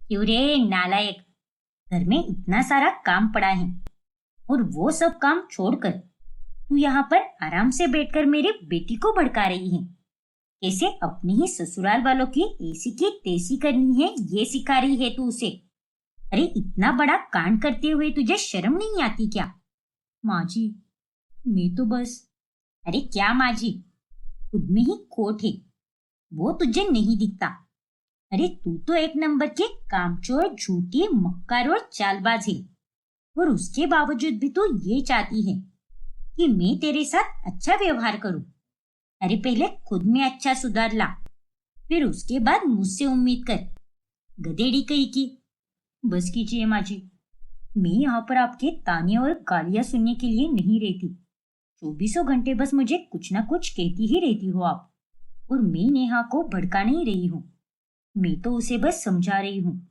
क्यों रे नालायक, घर में इतना सारा काम पड़ा है और वो सब काम छोड़कर तू यहाँ पर आराम से बैठकर मेरी बेटी को भड़का रही है। कैसे अपने ही ससुराल वालों की ऐसी की तैसी करनी है ये सिखा रही है तू उसे। अरे इतना बड़ा कांड करते हुए तुझे शर्म नहीं आती क्या? माँ जी, मैं तो बस। अरे क्या माँ जी, खुद में ही खोट है, वो तुझे नहीं दिखता। अरे तू तो एक नंबर के कामचोर, झूठी, मक्कार और चालबाज है। और उसके बावजूद भी तू ये चाहती है कि मैं तेरे साथ अच्छा व्यवहार करूं। अरे पहले खुद में अच्छा सुधार ला, फिर उसके बाद मुझसे उम्मीद कर। गधेड़ी कही की। बस कीजिए माँ जी, मैं यहाँ पर आपके ताने और गालियां सुनने के लिए नहीं रहती। 24 घंटे बस मुझे कुछ ना कुछ कहती ही रहती हो आप। और मैं नेहा को भड़का नहीं रही हूँ, मैं तो उसे बस समझा रही हूँ।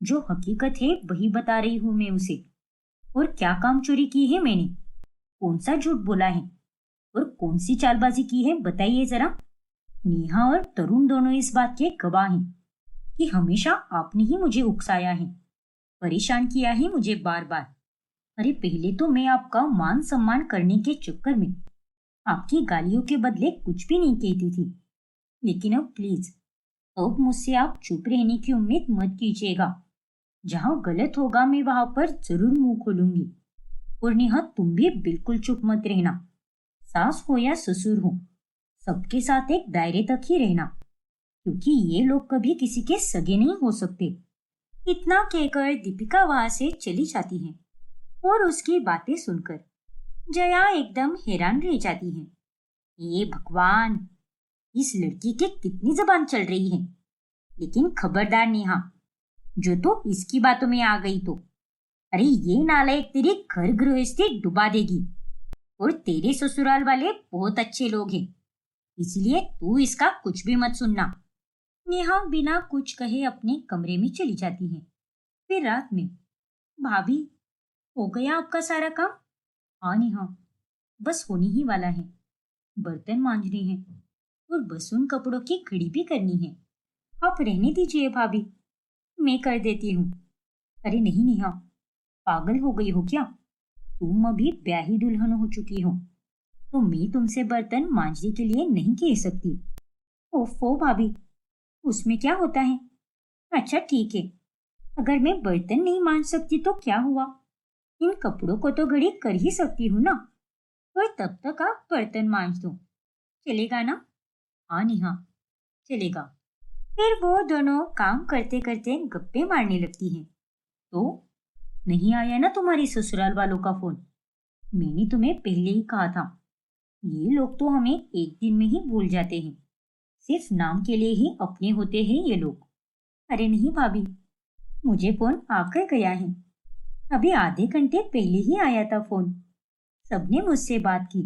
जो हकीकत है वही बता रही हूँ मैं उसे। और क्या काम चोरी की है मैंने, कौन सा झूठ बोला है और कौन सी चालबाजी की है बताइए जरा। नेहा और तरुण दोनों इस बात के गवाह हैं कि हमेशा आपने ही मुझे उकसाया है, परेशान किया है मुझे बार बार। अरे पहले तो मैं आपका मान सम्मान करने के चक्कर में आपकी गालियों के बदले कुछ भी नहीं कहती थी, लेकिन अब प्लीज, अब मुझसे आप चुप रहने की उम्मीद मत कीजिएगा। जहां गलत होगा मैं वहां पर जरूर मुंह खोलूंगी। और नेहा तुम भी बिल्कुल चुप मत रहना। सास हो या ससुर हो, सबके साथ एक दायरे तक ही रहना, क्योंकि ये लोग कभी किसी के सगे नहीं हो सकते। इतना कहकर दीपिका वहां से चली जाती है और उसकी बातें सुनकर जया एकदम हैरान रह जाती है। ये भगवान, इस लड़की की कितनी जबान चल रही है। लेकिन खबरदार नेहा, जो तो इसकी बातों में आ गई तो, अरे ये नालायक तेरी घर गृहस्थी डुबा देगी। और तेरे ससुराल वाले बहुत अच्छे लोग हैं, इसलिए तू इसका कुछ भी मत सुनना। नेहा बिना कुछ कहे अपने कमरे में चली जाती है। फिर रात में, भाभी, हो गया आपका सारा काम? हाँ नेहा, बस होने ही वाला है। बर्तन मांजने हैं और बस उन कपड़ों की घड़ी भी करनी है। आप रहने दीजिए भाभी, मैं कर देती हूँ। अरे नहीं नेहा, पागल हो गई हो क्या? तुम अभी ब्याही दुल्हन हो चुकी हो, तो मैं तुमसे बर्तन मांजने के लिए नहीं कह सकती। ओफो भाभी, उसमें क्या होता है? अच्छा ठीक है, अगर मैं बर्तन नहीं मांज सकती तो क्या हुआ, इन कपड़ों को तो घड़ी कर ही सकती हूँ ना। और तब तक आप बर्तन मांज दो, चलेगा ना? हाँ नेहा, चलेगा। फिर वो दोनों काम करते करते गप्पे मारने लगती हैं। तो नहीं आया ना तुम्हारी ससुराल वालों का फोन? मैंने तुम्हें पहले ही कहा था, ये लोग तो हमें एक दिन में ही भूल जाते हैं। सिर्फ नाम के लिए ही अपने होते हैं ये लोग। अरे नहीं भाभी, मुझे फोन आकर गया है, अभी आधे घंटे पहले ही आया था फोन। सबने मुझसे बात की।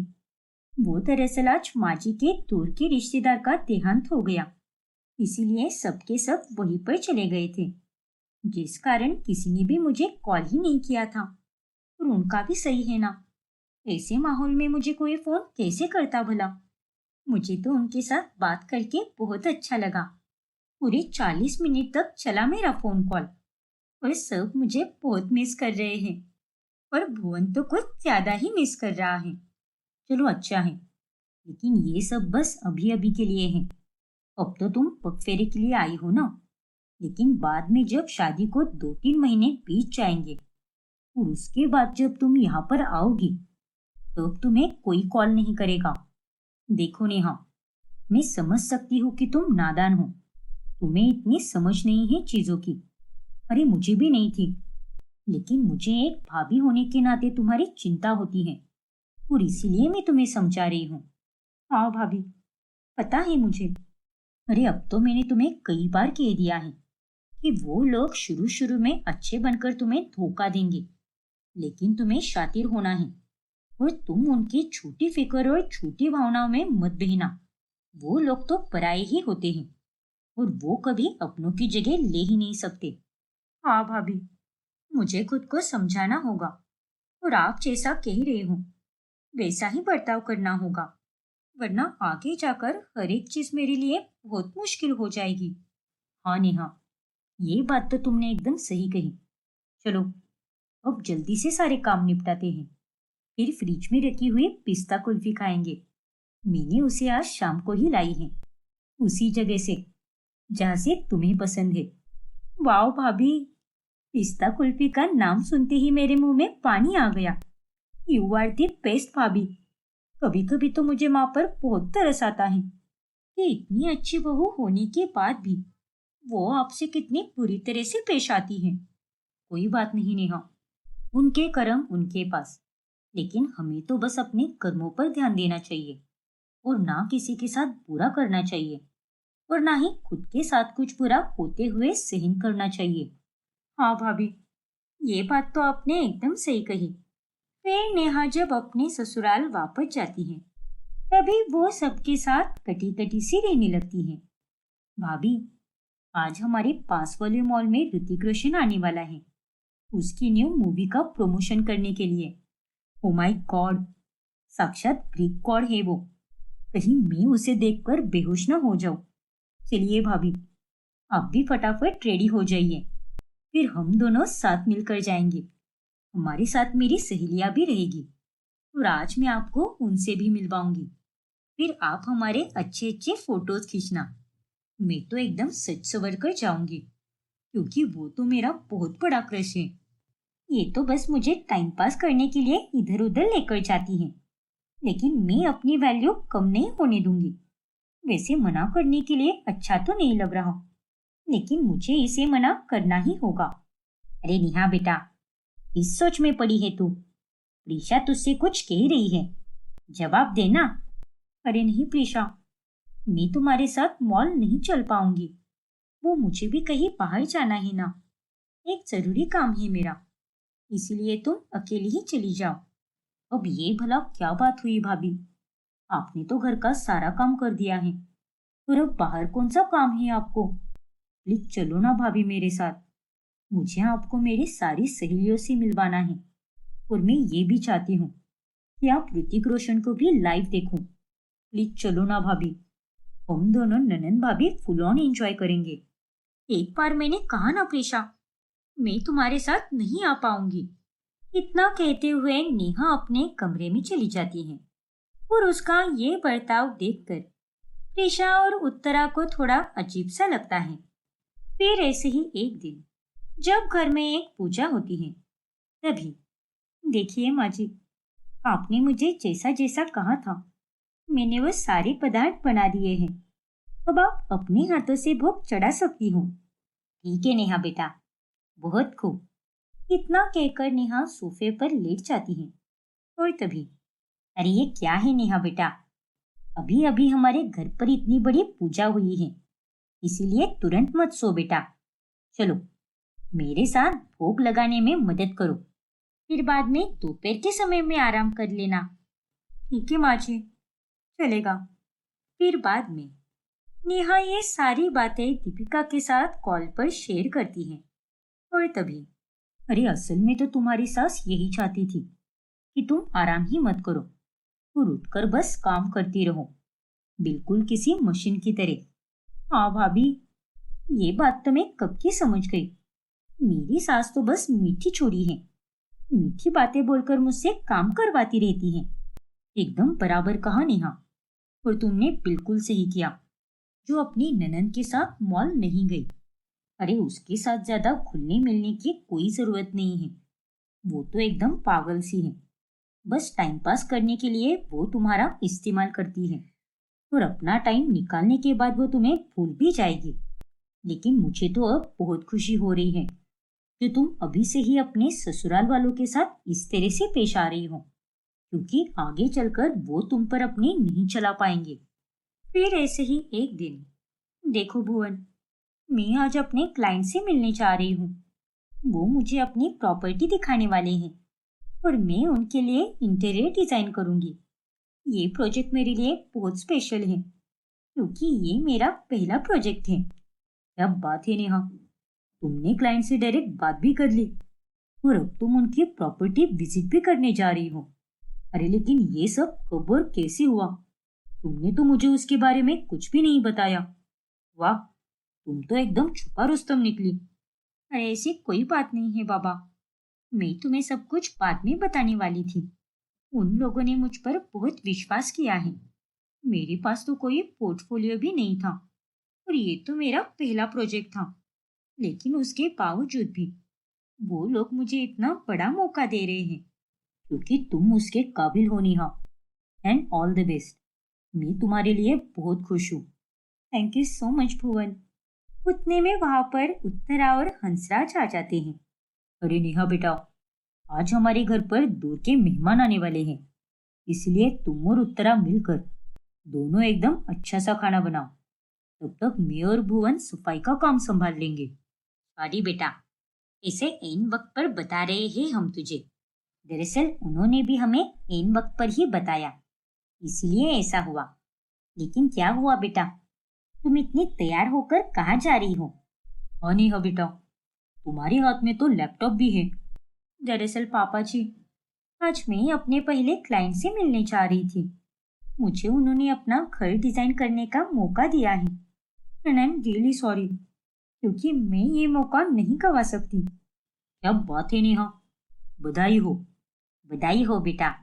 वो दरअसल आज माँ जी के दूर के रिश्तेदार का देहांत हो गया, इसीलिए सबके सब वहीं पर चले गए थे, जिस कारण किसी ने भी मुझे कॉल ही नहीं किया था। और उनका भी सही है ना, ऐसे माहौल में मुझे कोई फोन कैसे करता भला। मुझे तो उनके साथ बात करके बहुत अच्छा लगा। पूरे 40 मिनट तक चला मेरा फोन कॉल। और सब मुझे बहुत मिस कर रहे हैं, और भुवन तो कुछ ज्यादा ही मिस कर रहा है। चलो अच्छा है, लेकिन ये सब बस अभी अभी के लिए है। अब तो तुम पगफेरे के लिए आई हो ना, लेकिन बाद में जब शादी को 2-3 महीने बीत जाएंगे और उसके बाद जब तुम यहाँ पर आओगी, तब तुम्हें कोई कॉल नहीं करेगा। देखो नेहा, मैं समझ सकती हूँ कि तुम नादान हो, तुम्हें इतनी समझ नहीं है चीजों की। अरे मुझे भी नहीं थी, लेकिन मुझे एक भाभी होने के नाते तुम्हारी चिंता होती है, और इसीलिए मैं तुम्हें समझा रही हूँ। हाँ भाभी, पता है मुझे। अरे अब तो मैंने तुम्हें कई बार कह दिया है कि वो लोग शुरू शुरू में अच्छे बनकर तुम्हें धोखा देंगे, लेकिन तुम्हें शातिर होना है। और तुम उनकी झूठी फिक्र और झूठी भावनाओं में मत बहना। वो लोग तो पराये ही होते हैं, और वो कभी अपनों की जगह ले ही नहीं सकते। हाँ भाभी, मुझे खुद को समझाना होगा, और आप जैसा कह रहे हो वैसा ही बर्ताव करना होगा, वरना आगे जाकर हर एक चीज मेरे लिए बहुत मुश्किल हो जाएगी। हाँ नेहा, ये बात तो तुमने एकदम सही कही। चलो, अब जल्दी से सारे काम निपटाते हैं। फिर फ्रिज में रखी हुई पिस्ता कुल्फी खाएंगे। मैंने उसे आज शाम को ही लाई है, उसी जगह से जहाँ से तुम्हें पसंद है। वाह भाभी, पिस्ता कुल्फी का नाम सुनते ही मेरे मुंह में पानी आ गया। यू आर दी बेस्ट भाभी। कभी कभी तो मुझे माँ पर बहुत तरस आता है कि इतनी अच्छी बहू होने के बाद भी वो आपसे कितनी बुरी तरह से पेश आती है। कोई बात नहीं नेहा, उनके कर्म उनके पास। लेकिन हमें तो बस अपने कर्मों पर ध्यान देना चाहिए और ना किसी के साथ बुरा करना चाहिए और ना ही खुद के साथ कुछ बुरा होते हुए सहन करना चाहिए। हाँ भाभी, ये बात तो आपने एकदम सही कही। फिर नेहा जब अपने ससुराल वापस जाती है, तभी वो सबके साथ कटी कटी सी रहने लगती है। भाभी, आज हमारे पास वाले मॉल में ऋतिक रोशन आने वाला है, उसकी न्यू मूवी का प्रमोशन करने के लिए। ओ माय गॉड, साक्षात ग्रीक गॉड है वो। कहीं मैं उसे देखकर बेहोश न हो जाऊं। चलिए भाभी, आप भी फटाफट रेडी हो जाइए, फिर हम दोनों साथ मिलकर जाएंगे। हमारे साथ मेरी सहेलियां भी रहेगी और आज मैं आपको उनसे भी मिलवाऊंगी। फिर आप हमारे अच्छे अच्छे फोटोज खींचना। मैं तो एकदम सच संवर कर जाऊंगी, क्योंकि वो तो मेरा बहुत बड़ा क्रश है। ये तो बस मुझे टाइम पास करने के लिए इधर उधर लेकर जाती है, लेकिन मैं अपनी वैल्यू कम नहीं होने दूंगी। वैसे मना करने के लिए अच्छा तो नहीं लग रहा, लेकिन मुझे इसे मना करना ही होगा। अरे नेहा बेटा, इस सोच में पड़ी है तू? प्रीशा तुझसे कुछ कह रही है, जवाब देना। अरे नहीं प्रीशा, मैं तुम्हारे साथ मॉल नहीं चल पाऊंगी। वो मुझे भी कहीं बाहर जाना है ना, एक जरूरी काम है मेरा, इसीलिए तुम अकेली ही चली जाओ। अब ये भला क्या बात हुई भाभी? आपने तो घर का सारा काम कर दिया है, और अब बाहर कौन सा काम है आपको? प्लीज चलो ना भाभी मेरे साथ। मुझे आपको मेरी सारी सहेलियों से मिलवाना है, और मैं ये भी चाहती हूँ कि आप ऋतिक रोशन को भी लाइव देखूं। प्लीज चलो ना भाभी, हम दोनों ननन भाभी फुल ऑन एंजॉय करेंगे। एक बार मैंने कहा ना प्रीशा, मैं तुम्हारे साथ नहीं आ पाऊंगी। इतना कहते हुए नेहा अपने कमरे में चली जाती है, और उसका ये बर्ताव देखकर प्रीशा और उत्तरा को थोड़ा अजीब सा लगता है। फिर ऐसे ही एक दिन जब घर में एक पूजा होती है, तभी देखिए माँ जी, आपने मुझे जैसा जैसा कहा था, मैंने वो सारे पदार्थ बना दिए हैं। अब आप अपने हाथों से भोग चढ़ा सकती हो। ठीक है नेहा बेटा, बहुत खूब। इतना कहकर नेहा सोफे पर लेट जाती है, और तभी, अरे ये क्या है नेहा बेटा, अभी अभी हमारे घर पर इतनी बड़ी पूजा हुई है, इसीलिए तुरंत मत सो बेटा। चलो, मेरे साथ भोग लगाने में मदद करो, फिर बाद में दोपहर के समय में आराम कर लेना। ठीक है माँ जी, चलेगा। फिर बाद में नेहा ये सारी बातें दीपिका के साथ कॉल पर शेयर करती है, और तभी, अरे असल में तो तुम्हारी सास यही चाहती थी कि तुम आराम ही मत करो और उठकर बस काम करती रहो, बिल्कुल किसी मशीन की तरह। हाँ भाभी, ये बात तो मैं कब की समझ गई। मेरी सास तो बस मीठी छोरी है, मीठी बातें बोलकर मुझसे काम करवाती रहती है। एकदम बराबर कहा नेहा, और तुमने बिल्कुल सही किया जो अपनी ननन के साथ मॉल नहीं गई। अरे उसके साथ ज्यादा घुलने मिलने की कोई जरूरत नहीं है, वो तो एकदम पागल सी है। बस टाइम पास करने के लिए वो तुम्हारा इस्तेमाल करती है, और अपना टाइम निकालने के बाद वो तुम्हें भूल भी जाएगी। लेकिन मुझे तो अब बहुत खुशी हो रही है कि तुम अभी से ही अपने ससुराल वालों के साथ इस तरह से पेश आ रही हो, क्योंकि आगे चलकर वो तुम पर अपनी नहीं चला पाएंगे। फिर ऐसे ही एक दिन, देखो भुवन, मैं आज अपने क्लाइंट से मिलने जा रही हूँ। वो मुझे अपनी प्रॉपर्टी दिखाने वाले हैं, और मैं उनके लिए इंटीरियर डिजाइन करूंगी। ये प्रोजेक्ट मेरे लिए बहुत स्पेशल है, क्योंकि ये मेरा पहला प्रोजेक्ट है। क्या बात है नेहा, तुमने क्लाइंट से डायरेक्ट बात भी कर ली, और अब तुम उनकी प्रॉपर्टी विजिट भी करने जा रही हो। अरे लेकिन ये सब कब और कैसे हुआ? तुमने तो मुझे उसके बारे में कुछ भी नहीं बताया। वाह, तुम तो एकदम छुपा रुस्तम निकली। अरे ऐसी कोई बात नहीं है बाबा, मैं तुम्हें सब कुछ बाद में बताने वाली थी। उन लोगों ने मुझ पर बहुत विश्वास किया है। मेरे पास तो कोई पोर्टफोलियो भी नहीं था और ये तो मेरा पहला प्रोजेक्ट था। लेकिन उसके बावजूद भी वो लोग मुझे इतना बड़ा मौका दे रहे हैं क्योंकि तुम उसके काबिल हो Neha. And all the best. मैं तुम्हारे लिए बहुत खुश हूँ। थैंक यू सो मच भुवन। उतने में वहां पर उत्तरा और हंसराज आ जाते हैं। अरे नेहा बेटा, आज हमारे घर पर दूर के मेहमान आने वाले हैं, इसलिए तुम और उत्तरा मिलकर दोनों एकदम अच्छा सा खाना बनाओ। तब तक मैं और भुवन सफाई का काम संभाल लेंगे। सॉरी बेटा, इसे ऐन वक्त पर बता रहे हैं हम तुझे। दरअसल उन्होंने भी हमें ऐन वक्त पर ही बताया, इसलिए ऐसा हुआ। लेकिन क्या हुआ बेटा, तुम इतनी तैयार होकर कहाँ जा रही हो? हाँ नेहा बेटा, तुम्हारे हाथ में तो लैपटॉप भी है। दरअसल पापा जी, आज मैं अपने पहले क्लाइंट से मिलने जा रही थी। मुझे उन्होंने अपना घर डिजाइन करने का मौका दिया है and I am really sorry, क्योंकि मैं ये मौका नहीं गवा सकती। क्या बात है नेहा, बधाई हो। बधाई हो बेटा।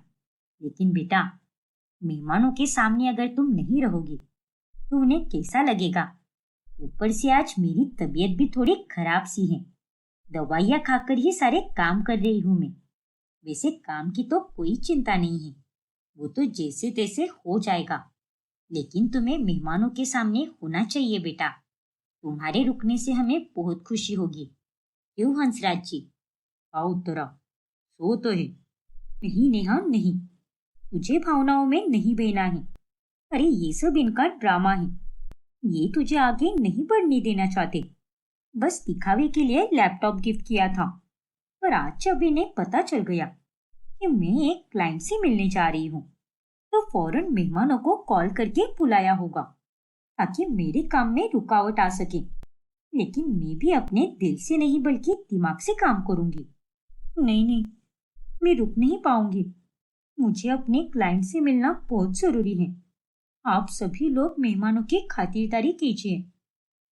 लेकिन बेटा, मेहमानों के सामने अगर तुम नहीं रहोगी तो उन्हें कैसा लगेगा? ऊपर से आज मेरी तबीयत भी थोड़ी खराब सी है। दवाइयाँ खाकर ही सारे काम कर रही हूँ मैं। वैसे काम की तो कोई चिंता नहीं है, वो तो जैसे तैसे हो जाएगा। लेकिन तुम्हें मेहमानों के सामने होना चाहिए बेटा। तुम्हारे रुकने से हमें बहुत खुशी होगी। क्यों हंसराज जी? आओ उत्तरा, सो तो है। नहीं नेहा नहीं, तुझे भावनाओं में नहीं बहना है। अरे ये सब इनका ड्रामा है। ये तुझे आगे नहीं बढ़ने देना चाहते। बस दिखावे के लिए लैपटॉप गिफ्ट किया था। पर आज जब इन्हें पता चल गया कि मैं एक क्लाइंट से मिलने जा रही हूँ, तो फौरन मेहमानों को कॉल करके बुलाया होगा ताकि मेरे काम में रुकावट आ सके। लेकिन मैं भी अपने दिल से नहीं बल्कि दिमाग से काम करूंगी। नहीं नहीं, मैं रुक नहीं पाऊंगी। मुझे अपने क्लाइंट से मिलना बहुत जरूरी है। आप सभी लोग मेहमानों की खातिरदारी कीजिए,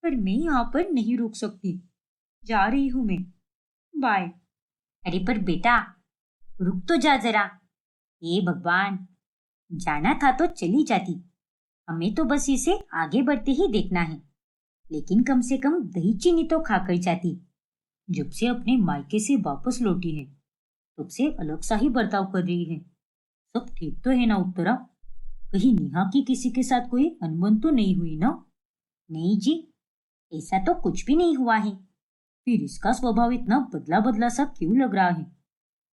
पर मैं यहाँ पर नहीं रुक सकती। जा रही हूँ मैं। बाय। अरे पर बेटा, रुक तो जा जरा। हे भगवान, जाना था तो चली जाती। हमें तो बस इसे आगे बढ़ते ही देखना है। लेकिन कम से कम दही चीनी तो खाकर जाती। जब से अपने मायके से वापस लौटी है, तब से अलग सा ही बर्ताव कर रही है। सब ठीक तो है ना उत्तरा? कहीं नेहा की किसी के साथ कोई अनबन तो नहीं हुई ना? नहीं जी, ऐसा तो कुछ भी नहीं हुआ है। फिर इसका स्वभाव इतना बदला बदला सा क्यों लग रहा है?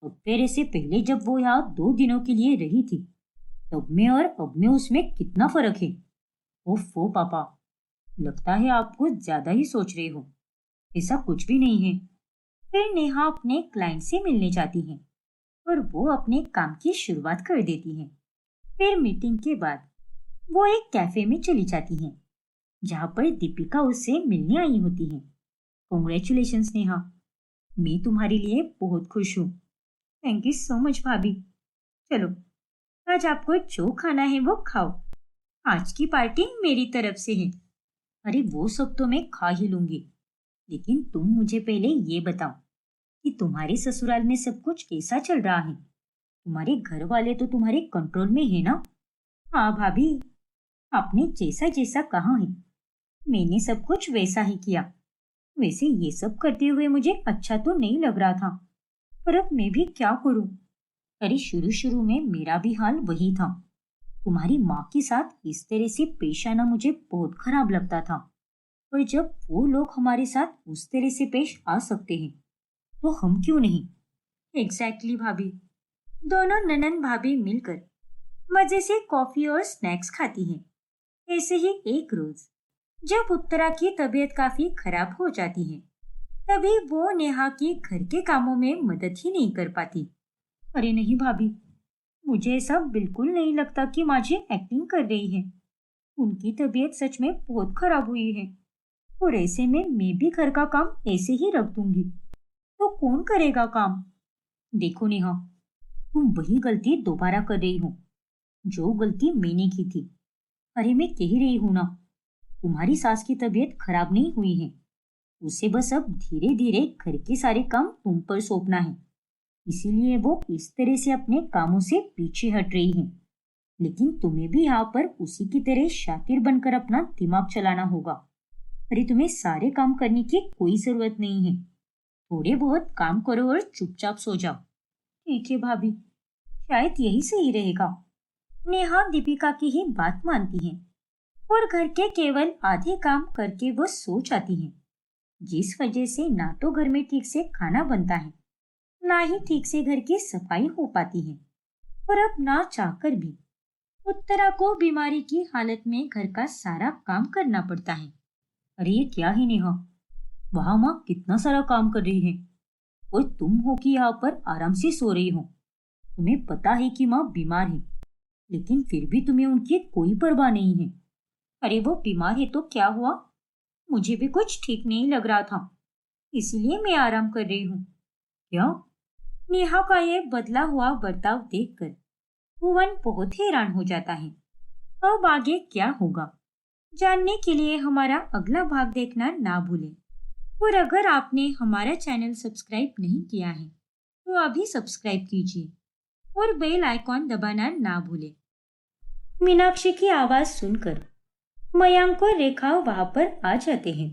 अब तेरे से पहले जब वो यहाँ 2 दिनों के लिए रही थी, तब में और अब में उसमें कितना फर्क है। ओफो पापा, लगता है आप कुछ ज्यादा ही सोच रहे हो। ऐसा कुछ भी नहीं है। फिर नेहा अपने क्लाइंट से मिलने जाती है और वो अपने काम की शुरुआत कर देती है। फिर मीटिंग के बाद वो एक कैफे में चली जाती है जहाँ पर दीपिका उससे मिलने आई होती है। कॉन्ग्रेचुलेशंस नेहा, मैं तुम्हारे लिए बहुत खुश हूँ। थैंक यू सो मच भाभी। चलो, आज आपको जो खाना है वो खाओ। आज की पार्टी मेरी तरफ से है। अरे वो सब तो मैं खा ही लूंगी, लेकिन तुम मुझे पहले ये बताओ कि तुम्हारे ससुराल में सब कुछ कैसा चल रहा है? तुम्हारे घर वाले तो तुम्हारे कंट्रोल में है ना? हाँ भाभी, आपने जैसा जैसा कहा है मैंने सब कुछ वैसा ही किया। वैसे ये सब करते हुए मुझे अच्छा तो नहीं लग रहा था, पर अब मैं भी क्या करूं? अरे शुरू शुरू में मेरा भी हाल वही था। तुम्हारी माँ के साथ इस तरह से पेश आना मुझे बहुत खराब लगता था। पर जब वो लोग हमारे साथ उस तरह से पेश आ सकते हैं, तो हम क्यों नहीं? एग्जैक्टली भाभी। दोनों ननन भाभी मिलकर मजे से कॉफी और स्नैक्स खाती हैं। ऐसे ही एक रोज जब उत्तरा की तबीयत काफी खराब हो जाती है, तभी वो नेहा के घर के कामों में मदद ही नहीं कर पाती। अरे नहीं भाभी, मुझे ऐसा बिल्कुल नहीं लगता कि माँ जी एक्टिंग कर रही है। उनकी तबीयत सच में बहुत खराब हुई है और ऐसे में मैं भी घर का काम ऐसे ही रख दूंगी तो कौन करेगा काम? देखो नेहा, तुम वही गलती दोबारा कर रही हो जो गलती मैंने की थी। अरे मैं कह रही हूं ना, तुम्हारी सास की तबीयत खराब नहीं हुई है, उसे बस अब धीरे धीरे घर के सारे काम तुम पर सौंपना है। इसीलिए वो इस तरह से अपने कामों से पीछे हट रही है। लेकिन तुम्हें भी यहाँ पर उसी की तरह शातिर बनकर अपना दिमाग चलाना होगा। अरे तुम्हें सारे काम करने की कोई जरूरत नहीं है। थोड़े बहुत काम करो और चुपचाप सो जाओ। ठीक है भाभी, शायद यही सही रहेगा। नेहा दीपिका की ही बात मानती है और घर के केवल आधे काम करके वो सो जाती है, जिस वजह से ना तो घर में ठीक से खाना बनता है, ना ही ठीक से घर की सफाई हो पाती है, और अब ना चाहकर भी उत्तरा को बीमारी की हालत में घर का सारा काम करना पड़ता है। अरे ये क्या है नेहा, वहां माँ कितना सारा काम कर रही है और तुम हो कि यहाँ पर आराम से सो रही हो। तुम्हें पता है कि माँ बीमार है, लेकिन फिर भी तुम्हें उनकी कोई परवाह नहीं है। अरे वो बीमार है तो क्या हुआ, मुझे भी कुछ ठीक नहीं लग रहा था, इसीलिए मैं आराम कर रही हूँ। क्या? नेहा का ये बदला हुआ बर्ताव देखकर भुवन बहुत हैरान हो जाता है। अब आगे क्या होगा जानने के लिए हमारा अगला भाग देखना ना भूलें। और अगर आपने हमारा चैनल सब्सक्राइब नहीं किया है तो अभी सब्सक्राइब कीजिए और बेल आइकॉन दबाना ना भूलें। मीनाक्षी की आवाज सुनकर मयंक और रेखा वहां पर आ जाते हैं।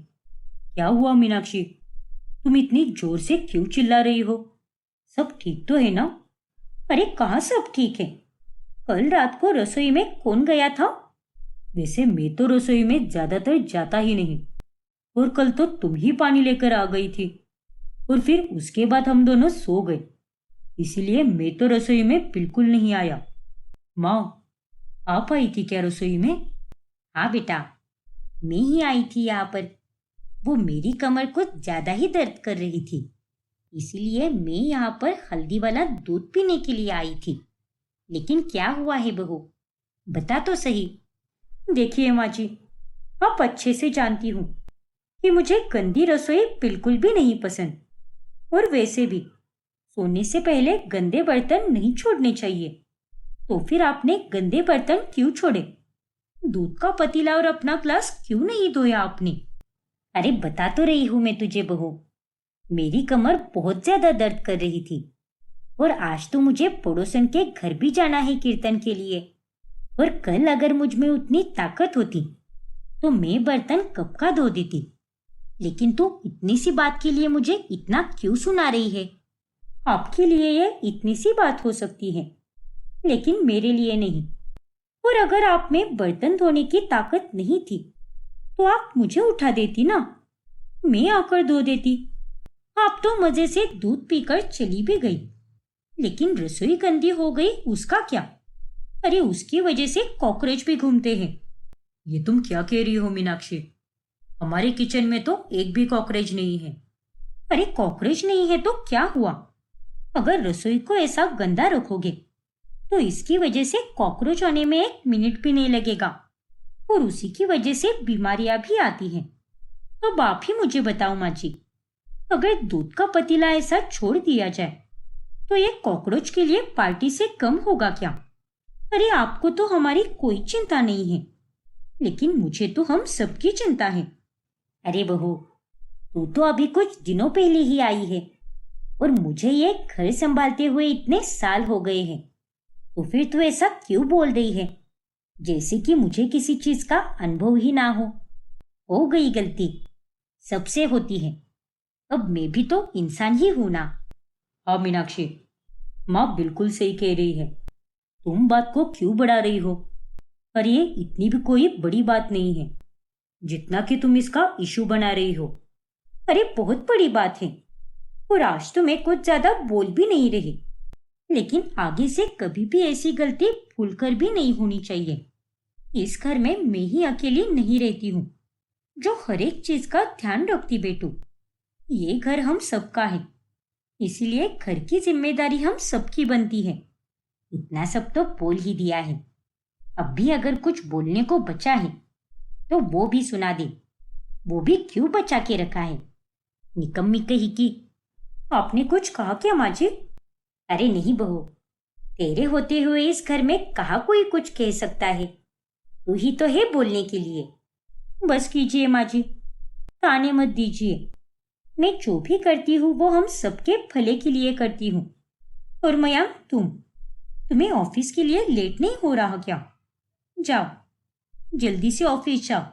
क्या हुआ मीनाक्षी, तुम इतनी जोर से क्यों चिल्ला रही हो? सब ठीक तो है ना? अरे कहाँ सब ठीक है? कल रात को रसोई में कौन गया था? वैसे मैं तो रसोई में ज्यादातर जाता ही नहीं, और कल तो तुम ही पानी लेकर आ गई थी और फिर उसके बाद हम दोनों सो गए, इसीलिए मैं तो रसोई में बिल्कुल नहीं आया। माँ, आप आई थी क्या रसोई में? हाँ बेटा, मैं ही आई थी यहाँ पर। वो मेरी कमर कुछ ज्यादा ही दर्द कर रही थी, इसीलिए मैं यहाँ पर हल्दी वाला दूध पीने के लिए आई थी। लेकिन क्या हुआ है बहू, बता तो सही। देखिए माँ जी, आप अच्छे से जानती हूँ कि मुझे गंदी रसोई बिल्कुल भी नहीं पसंद, और वैसे भी सोने से पहले गंदे बर्तन नहीं छोड़ने चाहिए। तो फिर आपने गंदे बर्तन क्यों छोड़े? दूध का पतीला और अपना ग्लास क्यों नहीं धोया आपने? अरे बता तो रही हूं मैं तुझे बहू, मेरी कमर बहुत ज्यादा दर्द कर रही थी, और आज तो मुझे पड़ोसन के घर भी जाना है कीर्तन के लिए, और कल अगर मुझ में उतनी ताकत होती तो मैं बर्तन कब का धो देती। लेकिन तू इतनी सी बात के लिए मुझे इतना क्यों सुना रही है? आपके लिए ये इतनी सी बात हो सकती है, लेकिन मेरे लिए नहीं। और अगर आप में बर्तन धोने की ताकत नहीं थी तो आप मुझे उठा देती ना, मैं आकर धो देती। आप तो मजे से दूध पीकर चली भी गई, लेकिन रसोई गंदी हो गई उसका क्या? अरे उसकी वजह से कॉकरोच भी घूमते हैं। ये तुम क्या कह रही हो मीनाक्षी? हमारे किचन में तो एक भी कॉकरोच नहीं है। अरे कॉकरोच नहीं है तो क्या हुआ? अगर रसोई को ऐसा गंदा रखोगे तो इसकी वजह से कॉकरोच आने में 1 मिनट भी नहीं लगेगा, और उसी की वजह से बीमारियां भी आती हैं। अब आप ही मुझे बताओ माँ जी, अगर दूध का पतीला ऐसा छोड़ दिया जाए तो ये कॉकरोच के लिए पार्टी से कम होगा क्या? अरे आपको तो हमारी कोई चिंता नहीं है, लेकिन मुझे तो हम सबकी चिंता है। अरे बहू, तू तो अभी कुछ दिनों पहले ही आई है, और मुझे ये घर संभालते हुए इतने साल हो गए हैं, तो फिर तू ऐसा क्यों बोल रही है जैसे कि मुझे किसी चीज का अनुभव ही ना हो। हो गई गलती, सबसे होती है, अब मैं भी तो इंसान ही हूं ना। हाँ मीनाक्षी, माँ बिल्कुल सही कह रही है, तुम बात को क्यों बढ़ा रही हो? पर ये इतनी भी कोई बड़ी बात नहीं है जितना कि तुम इसका इशू बना रही हो। अरे बहुत बड़ी बात है, और आज तो मैं कुछ ज्यादा बोल भी नहीं रही, लेकिन आगे से कभी भी ऐसी गलती भूलकर भी नहीं होनी चाहिए। इस घर में मैं ही अकेली नहीं रहती हूँ जो हर एक चीज का ध्यान रखती बेटू। ये घर हम सबका है, इसीलिए घर की जिम्मेदारी हम सबकी बनती है। इतना सब तो बोल ही दिया है, अब भी अगर कुछ बोलने को बचा है तो वो भी सुना दे। वो भी क्यों बचा के रखा है? निकम्मी कही की। आपने कुछ कहा क्या माँ जी? अरे नहीं बहू, तेरे होते हुए इस घर में कहाँ कोई कुछ कह सकता है? तू ही तो है बोलने के लिए। बस कीजिए माँ जी, ताने मत दीजिए, मैं जो भी करती हूँ वो हम सबके भले के लिए करती हूँ। और मयांक, तुम्हें ऑफिस के लिए लेट नहीं हो रहा क्या? जाओ, जल्दी से ऑफिस जाओ।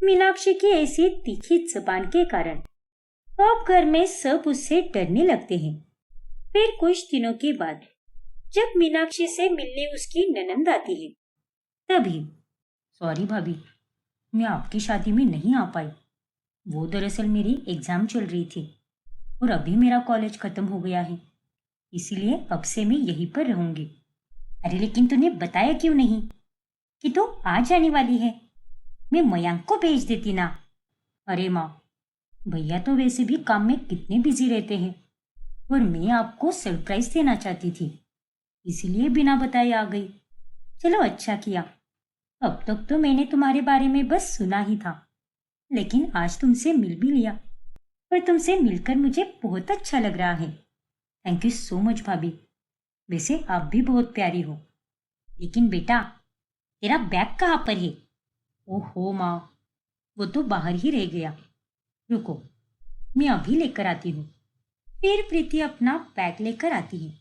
मीनाक्षी की ऐसी तीखी जबान के कारण अब घर में सब उससे डरने लगते हैं। फिर कुछ दिनों के बाद जब मीनाक्षी से मिलने उसकी ननंद आती है, तभी, सॉरी भाभी, मैं आपकी शादी में नहीं आ पाई। वो दरअसल मेरी एग्जाम चल रही थी और अभी मेरा कॉलेज खत्म हो गया है, इसीलिए अब से मैं यहीं पर रहूंगी। अरे लेकिन तूने बताया क्यों नहीं कि तू आ जाने वाली है? मैं मयांक को भेज देती ना। अरे माँ, भैया तो वैसे भी काम में कितने बिजी रहते हैं और मैं आपको सरप्राइज देना चाहती थी, इसीलिए बिना बताए आ गई। चलो अच्छा किया। अब तक तो मैंने तुम्हारे बारे में बस सुना ही था, लेकिन आज तुमसे मिल भी लिया और तुमसे मिलकर मुझे बहुत अच्छा लग रहा है। थैंक यू सो मच भाभी। वैसे आप भी बहुत प्यारी हो। लेकिन बेटा, तेरा बैग कहाँ पर है? ओहो माँ, वो तो बाहर ही रह गया। रुको, मैं अभी लेकर आती हूँ। फिर प्रीति अपना बैग लेकर आती है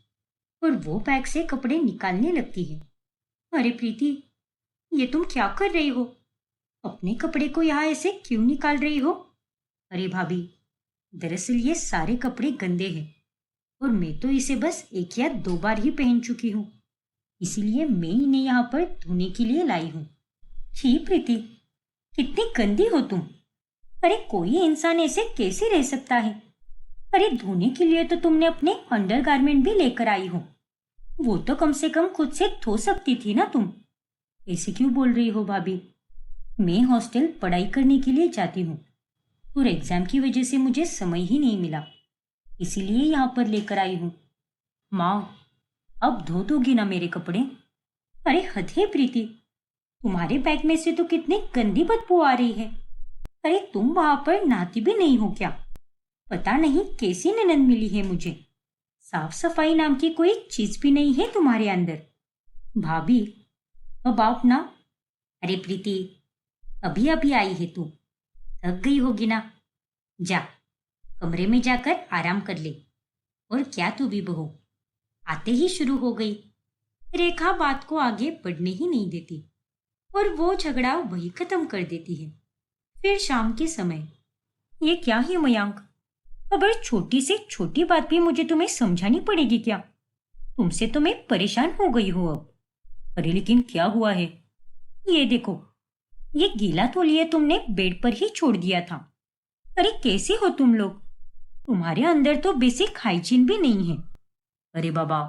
और वो बैग से कपड़े निकालने लगती है। अरे प्रीति, ये तुम क्या कर रही हो? अपने कपड़े को यहाँ ऐसे क्यों निकाल रही हो? अरे भाभी, दरअसल ये सारे कपड़े गंदे हैं और मैं तो इसे बस 1 या 2 बार ही पहन चुकी हूँ, इसीलिए मैं इन्हें यहाँ पर धोने के लिए लाई हूँ। छी प्रीति, कितनी गंदी हो तुम। अरे कोई इंसान ऐसे कैसे रह सकता है? अरे धोने के लिए तो तुमने अपने अंडरगारमेंट भी लेकर आई हो, वो तो कम से कम खुद से धो सकती थी ना तुम। ऐसे क्यों बोल रही हो भाभी? मैं हॉस्टल पढ़ाई करने के लिए जाती हूँ और एग्जाम की वजह से मुझे समय ही नहीं मिला, इसीलिए यहाँ पर लेकर आई हूँ। माँ, अब धो दोगी ना मेरे कपड़े? अरे हद है प्रीति, तुम्हारे बैग में से तो कितनी गंदी बदबू आ रही है। अरे तुम वहां पर नहाती भी नहीं हो क्या? पता नहीं कैसी ननद मिली है मुझे। साफ सफाई नाम की कोई चीज भी नहीं है तुम्हारे अंदर। भाभी, अब आप ना। अरे प्रीति, अभी अभी आई है तू, थक गई होगी ना। जा, कमरे में जाकर आराम कर ले। और क्या तू भी बहू, आते ही शुरू हो गई। रेखा बात को आगे बढ़ने ही नहीं देती और वो झगड़ा वही खत्म कर देती है। फिर शाम के समय, ये क्या है मयांक? अब छोटी से छोटी बात भी मुझे तुम्हें समझानी पड़ेगी क्या? तुमसे तो मैं परेशान हो गई हूँ अब। अरे लेकिन क्या हुआ है? ये देखो, ये गीला तौलिया तुमने बेड पर ही छोड़ दिया था। अरे कैसे हो तुम लोग? तुम्हारे अंदर तो बेसिक हाइजीन भी नहीं है। अरे बाबा,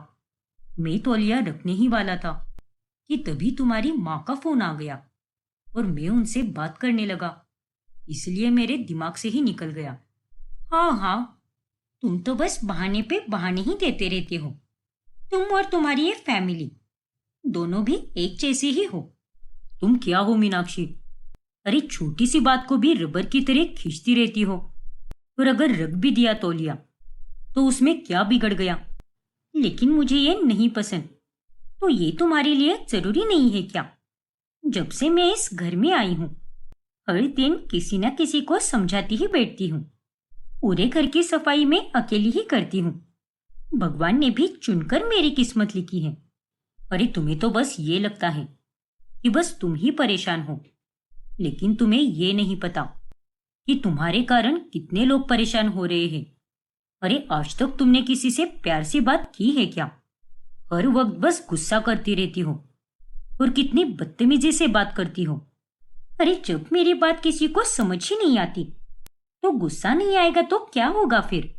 मैं तौलिया रखने ही वाला था कि तभी तुम्हारी माँ का फोन आ गया और मैं उनसे बात करने लगा, इसलिए मेरे दिमाग से ही निकल गया। हाँ हाँ, तुम तो बस बहाने पे बहाने ही देते रहते हो। तुम और तुम्हारी ये फैमिली दोनों भी एक जैसे ही हो। तुम क्या हो मीनाक्षी? अरे छोटी सी बात को भी रबर की तरह खींचती रहती हो। और अगर रख भी दिया तौलिया तो उसमें क्या बिगड़ गया? लेकिन मुझे ये नहीं पसंद, तो ये तुम्हारे लिए जरूरी नहीं है क्या? जब से मैं इस घर में आई हूँ, हर दिन किसी न किसी को समझाती ही बैठती हूँ। पूरे घर की सफाई मैं अकेली ही करती हूँ। भगवान ने भी चुनकर मेरी किस्मत लिखी है। अरे तुम्हें तो बस ये लगता है कि बस तुम ही परेशान हो, लेकिन तुम्हें ये नहीं पता कि तुम्हारे कारण कितने लोग परेशान हो रहे हैं। अरे आज तक तुमने किसी से प्यार से बात की है क्या? हर वक्त बस गुस्सा करती रहती हो और कितनी बदतमीजी से बात करती हो। अरे जब मेरी बात किसी को समझ ही नहीं आती तो गुस्सा नहीं आएगा तो क्या होगा फिर?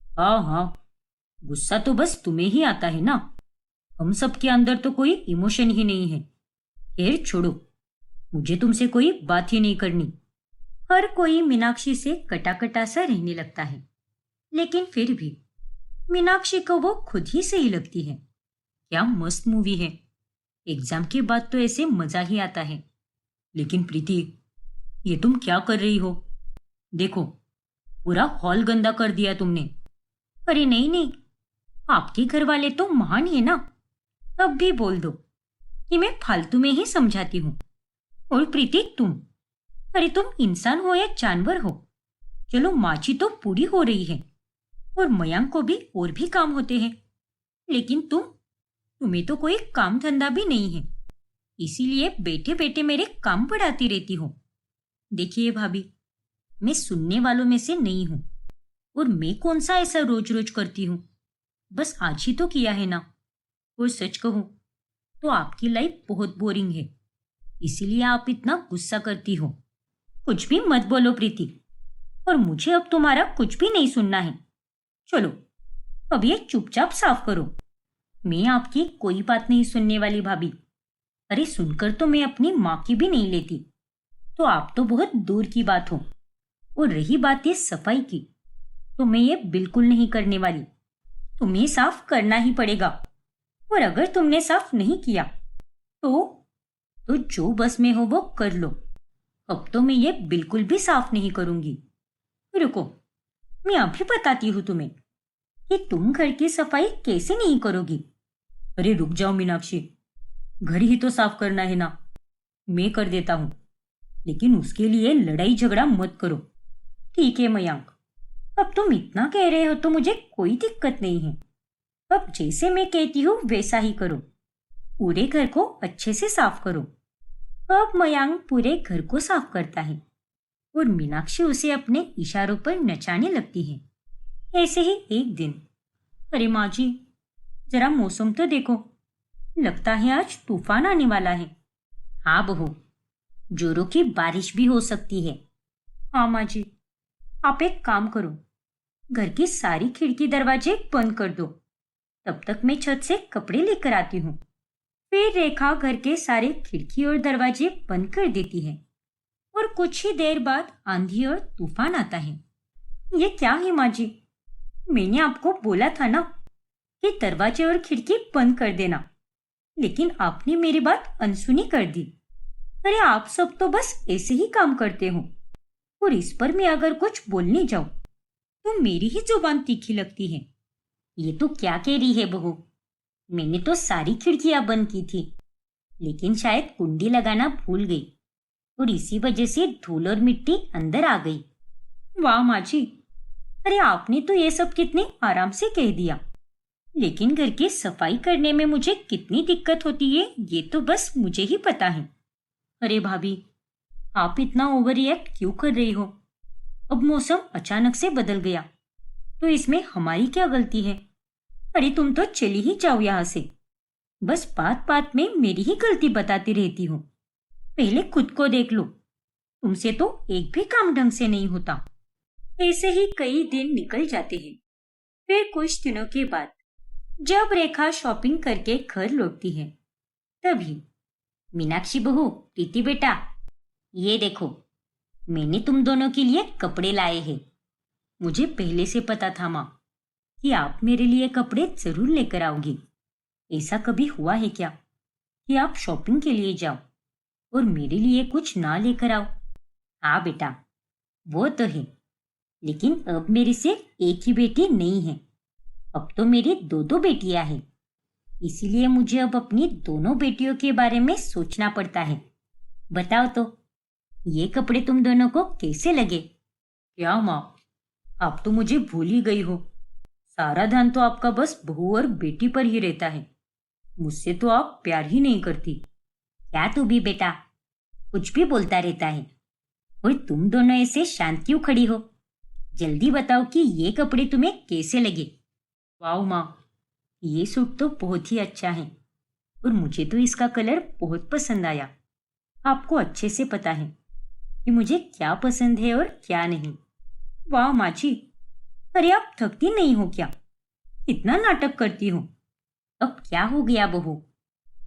हाँ हाँ, गुस्सा तो बस तुम्हें ही आता है ना। हम सबके अंदर तो कोई इमोशन ही नहीं है। खैर छोड़ो, मुझे तुमसे कोई बात ही नहीं करनी। हर कोई मीनाक्षी से कटा सा रहने लगता है, लेकिन फिर भी मीनाक्षी को वो खुद ही सही लगती है। क्या मस्त मूवी है। एग्जाम के बाद तो ऐसे मजा ही आता है। लेकिन प्रीति, ये तुम क्या कर रही हो? देखो, पूरा हॉल गंदा कर दिया तुमने। अरे नहीं नहीं, आपके घर वाले तो महान है ना, अब भी बोल दो कि मैं फालतू में ही समझाती हूँ। और प्रीति तुम, अरे तुम इंसान हो या जानवर हो, चलो माची तो पूरी हो रही है और मयंक को भी और भी काम होते हैं, लेकिन तुम्हें तो कोई काम धंधा भी नहीं है, इसीलिए बैठे बैठे मेरे काम बढ़ाती रहती हो। देखिए भाभी, मैं सुनने वालों में से नहीं हूं, और मैं कौन सा ऐसा रोज रोज करती हूँ, बस आज ही तो किया है ना। और सच कहूं तो आपकी लाइफ बहुत बोरिंग है, इसीलिए आप इतना गुस्सा करती हो। कुछ भी मत बोलो प्रीति, और मुझे अब तुम्हारा कुछ भी नहीं सुनना है। चलो अब ये चुपचाप साफ करो। मैं आपकी कोई बात नहीं सुनने वाली भाभी। अरे सुनकर तो मैं अपनी माँ की भी नहीं लेती, तो आप तो बहुत दूर की बात हो। और रही बात ये सफाई की, तो मैं ये बिल्कुल नहीं करने वाली। तुम्हें साफ करना ही पड़ेगा, और अगर तुमने साफ नहीं किया तो जो बस में हो वो कर लो। अब तो मैं ये बिल्कुल भी साफ नहीं करूंगी। रुको, मैं अभी बताती हूँ तुम्हें कि तुम घर की सफाई कैसे नहीं करोगी। अरे रुक जाओ मीनाक्षी, घर ही तो साफ करना है ना, मैं कर देता हूँ, लेकिन उसके लिए लड़ाई झगड़ा मत करो। ठीक है मयंक, अब तुम इतना कह रहे हो तो मुझे कोई दिक्कत नहीं है। अब जैसे मैं कहती हूँ वैसा ही करो, पूरे घर को अच्छे से साफ करो। अब मयंक पूरे घर को साफ करता है और मीनाक्षी उसे अपने इशारों पर नचाने लगती है। ऐसे ही एक दिन, अरे माँ जी, जरा मौसम तो देखो, लगता है आज तूफान आने वाला है। हाँ बहू, जोरों की बारिश भी हो सकती है। हाँ माँ जी, आप एक काम करो, घर की सारी खिड़की दरवाजे बंद कर दो, तब तक मैं छत से कपड़े लेकर आती हूँ। फिर रेखा घर के सारे खिड़की और दरवाजे बंद कर देती है, और कुछ ही देर बाद आंधी और तूफान आता है। ये क्या है माँ जी, मैंने आपको बोला था ना कि दरवाजे और खिड़की बंद कर देना, लेकिन आपने मेरी बात अनसुनी कर दी। अरे आप सब तो बस ऐसे ही काम करते हो, और इस पर मैं अगर कुछ बोलने जाऊं तो मेरी ही जुबान तीखी लगती है। ये तो क्या कह रही है बहू, मैंने तो सारी खिड़कियां बंद की थी, लेकिन शायद कुंडी लगाना भूल गई, और इसी वजह से धूल और मिट्टी अंदर आ गई। वाह माँ जी, अरे आपने तो ये सब कितने आराम से कह दिया, लेकिन घर की सफाई करने में मुझे कितनी दिक्कत होती है ये तो बस मुझे ही पता है। अरे भाभी, आप इतना ओवर रिएक्ट क्यों कर रही हो? अब मौसम अचानक से बदल गया, तो इसमें हमारी क्या गलती है? अरे तुम तो चली ही जाओ यहाँ से, बस बात बात में मेरी ही गलती बताती रहती हो। पहले खुद को देख लो, तुमसे तो एक भी काम ढंग से नहीं होता। ऐसे ही कई दिन निकल जाते हैं। फिर कुछ दिनों के बाद जब रेखा शॉपिंग करके घर लौटती है, तभी मीनाक्षी बहू, प्रीति बेटा, ये देखो, मैंने तुम दोनों के लिए कपड़े लाए हैं। मुझे पहले से पता था माँ कि आप मेरे लिए कपड़े जरूर लेकर आओगी। ऐसा कभी हुआ है क्या कि आप शॉपिंग के लिए जाओ और मेरे लिए कुछ ना लेकर आओ? हाँ बेटा, वो तो है, लेकिन अब मेरी सिर्फ एक ही बेटी नहीं है, अब तो मेरी दो दो बेटियां हैं, इसीलिए मुझे अब अपनी दोनों बेटियों के बारे में सोचना पड़ता है। बताओ तो, ये कपड़े तुम दोनों को कैसे लगे? क्या माँ, आप तो मुझे भूल ही गई हो। सारा ध्यान तो आपका बस बहू और बेटी पर ही रहता है, मुझसे तो आप प्यार ही नहीं करती। क्या तू भी बेटा कुछ भी बोलता रहता है, और तुम दोनों ऐसे शांत क्यों खड़ी हो? जल्दी बताओ कि ये कपड़े तुम्हें कैसे लगे? वाह माँ, ये सूट तो बहुत ही अच्छा है, और मुझे तो इसका कलर बहुत पसंद आया। आपको अच्छे से पता है कि मुझे क्या पसंद है और क्या नहीं। वाह माँ जी, अरे आप थकती नहीं हो क्या? इतना नाटक करती हो। अब क्या हो गया बहू,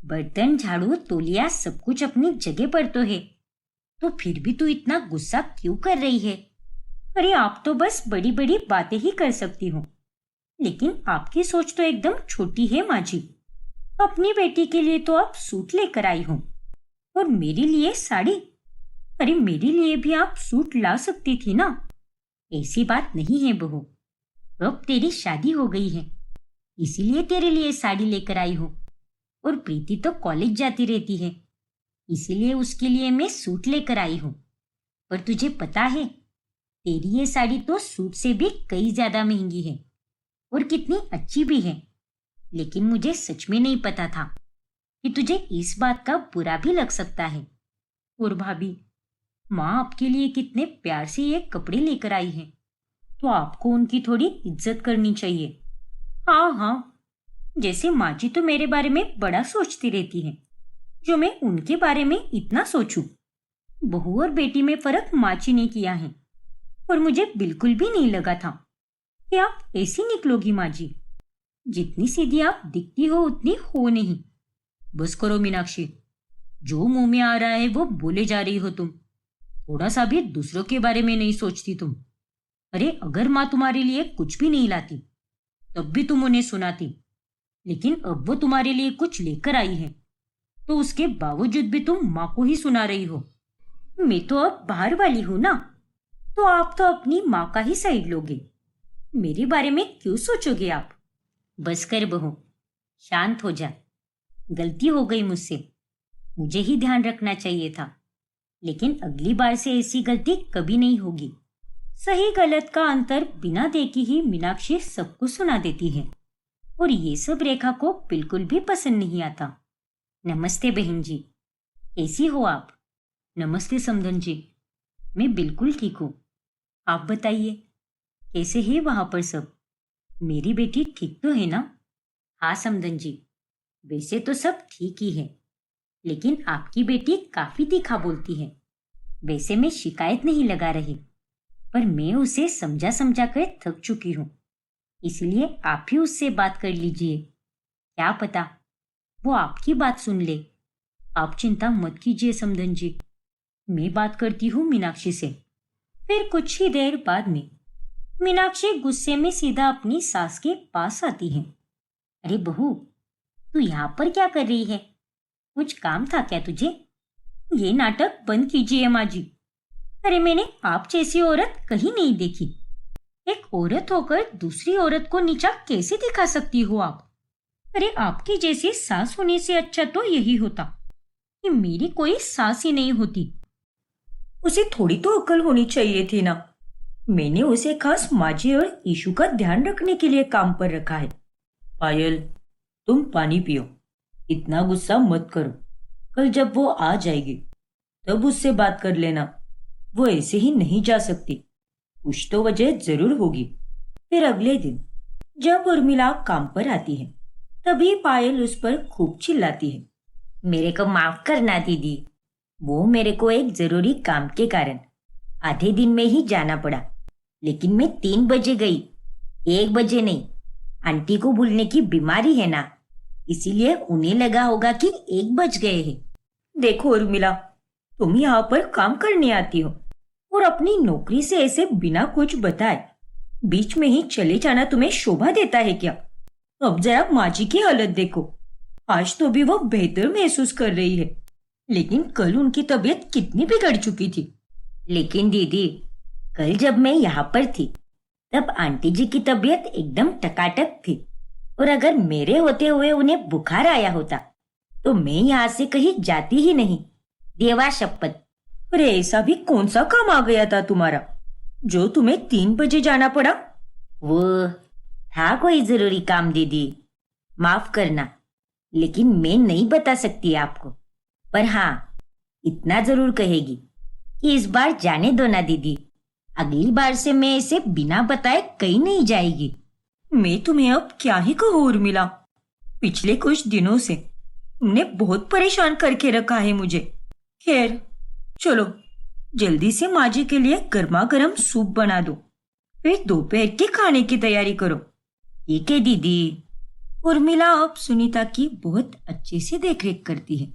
बर्तन, झाड़ू, तौलिया सब कुछ अपनी जगह पर तो है, तो फिर भी तू इतना गुस्सा क्यों कर रही है? अरे आप तो बस बड़ी बड़ी बातें ही कर सकती हो, लेकिन आपकी सोच तो एकदम छोटी है माँ जी। अपनी बेटी के लिए तो आप सूट लेकर आई हो, और मेरे लिए साड़ी। अरे मेरे लिए भी आप सूट ला सकती थी ना। ऐसी बात नहीं है बहू, अब तेरी शादी हो गई है, इसीलिए तेरे लिए साड़ी लेकर आई हूँ, और प्रीति तो कॉलेज जाती रहती है, इसीलिए उसके लिए मैं सूट लेकर आई हूँ। पर तुझे पता है, तेरी ये साड़ी तो सूट से भी कई ज्यादा महंगी है और कितनी अच्छी भी है, लेकिन मुझे सच में नहीं पता था कि तुझे इस बात का बुरा भी लग सकता है। और भाभी, माँ आपके लिए कितने प्यार से ये कपड़े लेकर आई है, तो आपको उनकी थोड़ी इज्जत करनी चाहिए। हाँ हाँ, जैसे माँ जी तो मेरे बारे में बड़ा सोचती रहती है, जो मैं उनके बारे में इतना सोचूं। बहू और बेटी में फर्क माँ जी ने किया है, और मुझे बिल्कुल भी नहीं लगा था कि आप ऐसी निकलोगी माँ जी। जितनी सीधी आप दिखती हो उतनी हो नहीं। बस करो मीनाक्षी, जो मुंह में आ रहा है वो बोले जा रही हो तुम। थोड़ा सा भी दूसरों के बारे में नहीं सोचती तुम। अरे अगर माँ तुम्हारे लिए कुछ भी नहीं लाती तब भी तुम उन्हें सुनाती, लेकिन अब वो तुम्हारे लिए कुछ लेकर आई है तो उसके बावजूद भी तुम माँ को ही सुना रही हो। मैं तो अब बाहर वाली हूं ना, तो आप तो अपनी माँ का ही साइड लोगे। मेरे बारे में क्यों सोचोगे आप? बस कर बहू, शांत हो जा। गलती हो गई मुझसे, मुझे ही ध्यान रखना चाहिए था, लेकिन अगली बार से ऐसी गलती कभी नहीं होगी। सही गलत का अंतर बिना देखे ही मीनाक्षी सबको सुना देती है, और ये सब रेखा को बिल्कुल भी पसंद नहीं आता। नमस्ते बहन जी, कैसी हो आप? नमस्ते समधन जी, मैं बिल्कुल ठीक हूँ। आप बताइए, कैसे है वहां पर सब? मेरी बेटी ठीक तो है ना? हाँ समधन जी, वैसे तो सब ठीक ही है, लेकिन आपकी बेटी काफी तीखा बोलती है। वैसे मैं शिकायत नहीं लगा रही, पर मैं उसे समझा समझा कर थक चुकी हूँ, इसलिए आप ही उससे बात कर लीजिए। क्या पता वो आपकी बात सुन ले। आप चिंता मत कीजिए समधन जी, मैं बात करती हूँ मीनाक्षी से। फिर कुछ ही देर बाद में मीनाक्षी गुस्से में सीधा अपनी सास के पास आती है। अरे बहू, तू यहाँ पर क्या कर रही है? कुछ काम था क्या तुझे? ये नाटक बंद कीजिए माँ जी। अरे मैंने आप जैसी औरत कहीं नहीं देखी। एक औरत होकर दूसरी औरत को नीचा कैसे दिखा सकती हो आप? अरे आपकी जैसी सास होने से अच्छा तो यही होता कि मेरी कोई सास ही नहीं होती। उसे थोड़ी तो अक्ल होनी चाहिए थी ना। मैंने उसे खास माजी और ईशु का ध्यान रखने के लिए काम पर रखा है। पायल, तुम पानी पियो, इतना गुस्सा मत करो। कल जब वो आ जाएगी तब उससे बात कर लेना। वो ऐसे ही नहीं जा सकती, कुछ तो वजह जरूर होगी। फिर अगले दिन जब उर्मिला काम पर आती है तभी पायल उस पर खूब चिल्लाती है। मेरे को माफ करना दीदी, वो मेरे को एक जरूरी काम के कारण आधे दिन में ही जाना पड़ा, लेकिन मैं 3 बजे गई, 1 बजे नहीं। आंटी को भूलने की बीमारी है ना, इसीलिए उन्हें लगा होगा कि 1 बज गए हैं। देखो उर्मिला, तुम यहाँ पर काम करने आती हो और अपनी नौकरी से ऐसे बिना कुछ बताए बीच में ही चले जाना तुम्हें शोभा देता है क्या? अब जरा माँ जी की हालत देखो। आज तो भी वो बेहतर महसूस कर रही है, लेकिन कल उनकी तबीयत कितनी बिगड़ चुकी थी। लेकिन दीदी, कल जब मैं यहाँ पर थी तब आंटी जी की तबीयत एकदम टकाटक थी, और अगर मेरे होते हुए उन्हें बुखार आया होता तो मैं यहाँ से कहीं जाती ही नहीं, देवा शपथ। अरे ऐसा भी कौन सा काम आ गया था तुम्हारा जो तुम्हें 3 बजे जाना पड़ा? वो था कोई जरूरी काम दीदी, माफ करना, लेकिन मैं नहीं बता सकती आपको। पर हाँ, इतना जरूर कहेगी कि इस बार जाने दो ना दीदी, अगली बार से मैं इसे बिना बताए कहीं नहीं जाएगी। मैं तुम्हें अब क्या ही कहूँ उर्मिला, पिछले कुछ दिनों से तुमने बहुत परेशान करके रखा है मुझे। खैर चलो, जल्दी से माँ जी के लिए गर्मा गर्म सूप बना दो, फिर दोपहर के खाने की तैयारी करो। ठीक है दीदी। उर्मिला अब सुनीता की बहुत अच्छे से देखरेख करती है